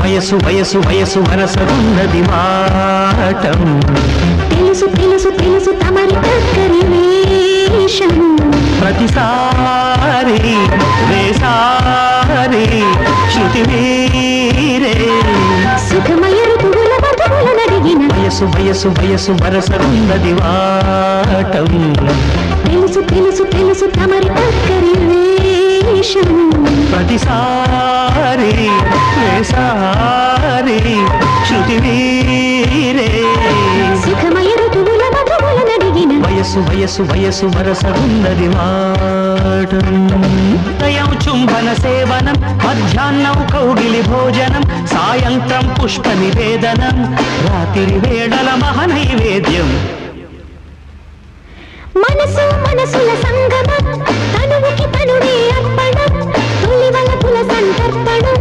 వయసు వయసు వయసు వరసగున్నది వాటం తెలుసు తెలుసు తెలుసు తమరి దగ్గరి వేషం ప్రతిసారి వేసారి శృతి వీరే సుఖమయ ఋతువుల మధువుల నడిగిన వయసు వయసు వయసు వరసగున్నది వాటం తెలుసు తెలుసు తెలుసు తమరి దగ్గరి వేషం ప్రతిసారి వేసారి శృతి వీరే సుఖమయ ఋతువుల మధువుల నడిగిన వయసు వయసు వయసు వరసగున్నది వాటం ఉదయం చుంబన సేవనం మధ్యాహ్నం కౌగిలి భోజనం సాయంత్రం పుష్ప నివేదనం రాత్రి వేళల మహనైవేద్యం మనసు మనసుల సంగమం తనువుకి తనువే అర్పణం తొలి వలపుల సంతర్పణం